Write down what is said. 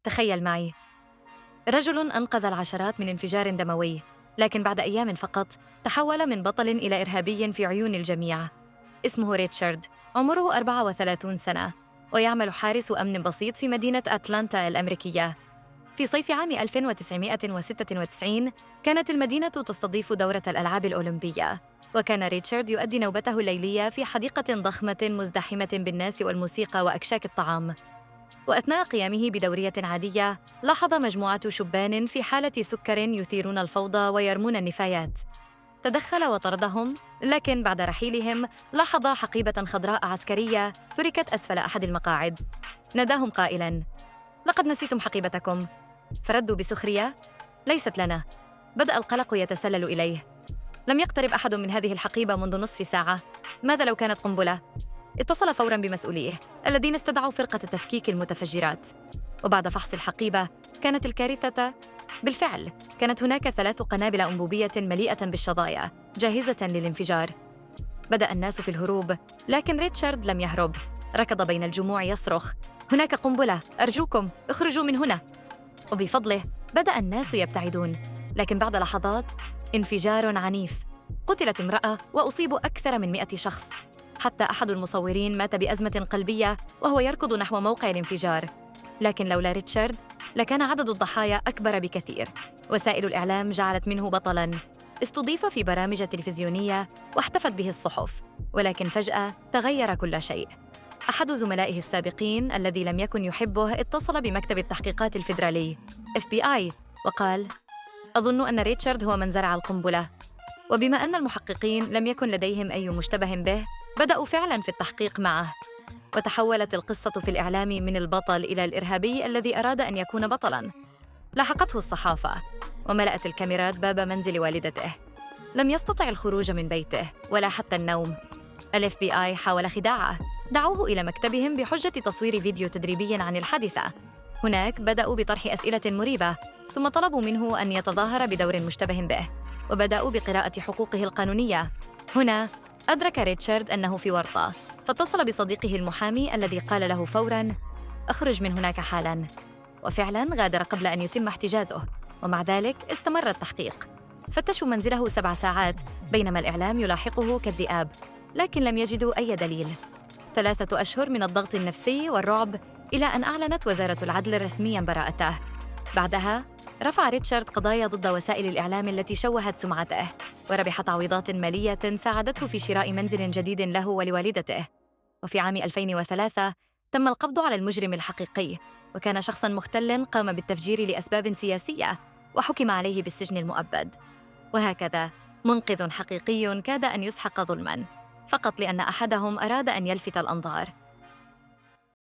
تخيل معي، رجل أنقذ العشرات من انفجار دموي، لكن بعد أيام فقط تحول من بطل إلى إرهابي في عيون الجميع. اسمه ريتشارد، عمره 34 سنة، ويعمل حارس أمن بسيط في مدينة أتلانتا الأمريكية. في صيف عام 1996 كانت المدينة تستضيف دورة الألعاب الأولمبية، وكان ريتشارد يؤدي نوبته الليلية في حديقة ضخمة مزدحمة بالناس والموسيقى وأكشاك الطعام. وأثناء قيامه بدورية عادية، لاحظ مجموعة شبان في حالة سكر يثيرون الفوضى ويرمون النفايات. تدخل وطردهم، لكن بعد رحيلهم لاحظ حقيبة خضراء عسكرية تركت أسفل أحد المقاعد. ناداهم قائلاً: لقد نسيتم حقيبتكم. فردوا بسخرية: ليست لنا. بدأ القلق يتسلل إليه. لم يقترب أحد من هذه الحقيبة منذ نصف ساعة. ماذا لو كانت قنبلة؟ اتصل فوراً بمسؤوليه الذين استدعوا فرقة تفكيك المتفجرات. وبعد فحص الحقيبة، كانت الكارثة بالفعل. كانت هناك 3 قنابل أنبوبية مليئة بالشظايا جاهزة للانفجار. بدأ الناس في الهروب، لكن ريتشارد لم يهرب. ركض بين الجموع يصرخ: هناك قنبلة، أرجوكم اخرجوا من هنا. وبفضله بدأ الناس يبتعدون، لكن بعد لحظات انفجار عنيف. قتلت امرأة وأصيب أكثر من 100 شخص. حتى أحد المصورين مات بأزمة قلبية وهو يركض نحو موقع الانفجار. لكن لولا ريتشارد لكان عدد الضحايا أكبر بكثير. وسائل الإعلام جعلت منه بطلاً. استضيف في برامج تلفزيونية واحتفت به الصحف، ولكن فجأة تغير كل شيء. أحد زملائه السابقين الذي لم يكن يحبه اتصل بمكتب التحقيقات الفيدرالي FBI وقال: أظن أن ريتشارد هو من زرع القنبلة. وبما أن المحققين لم يكن لديهم أي مشتبه به، بدأوا فعلاً في التحقيق معه. وتحولت القصة في الإعلام من البطل إلى الإرهابي الذي أراد أن يكون بطلاً. لاحقته الصحافة، وملأت الكاميرات باب منزل والدته. لم يستطع الخروج من بيته ولا حتى النوم. ال FBI حاول خداعه. دعوه إلى مكتبهم بحجة تصوير فيديو تدريبي عن الحادثة. هناك بدأوا بطرح أسئلة مريبة، ثم طلبوا منه أن يتظاهر بدور مشتبه به، وبدأوا بقراءة حقوقه القانونية. هنا أدرك ريتشارد أنه في ورطة، فاتصل بصديقه المحامي الذي قال له فوراً: اخرج من هناك حالاً. وفعلاً غادر قبل أن يتم احتجازه. ومع ذلك استمر التحقيق. فتشوا منزله 7 ساعات بينما الإعلام يلاحقه كالذئاب، لكن لم يجدوا أي دليل. 3 أشهر من الضغط النفسي والرعب، إلى أن أعلنت وزارة العدل رسمياً براءته. بعدها رفع ريتشارد قضايا ضد وسائل الإعلام التي شوهت سمعته، وربح تعويضات مالية ساعدته في شراء منزل جديد له ولوالدته. وفي عام 2003 تم القبض على المجرم الحقيقي، وكان شخصاً مختل قام بالتفجير لأسباب سياسية، وحكم عليه بالسجن المؤبد. وهكذا منقذ حقيقي كاد أن يسحق ظلماً، فقط لأن أحدهم أراد أن يلفت الأنظار.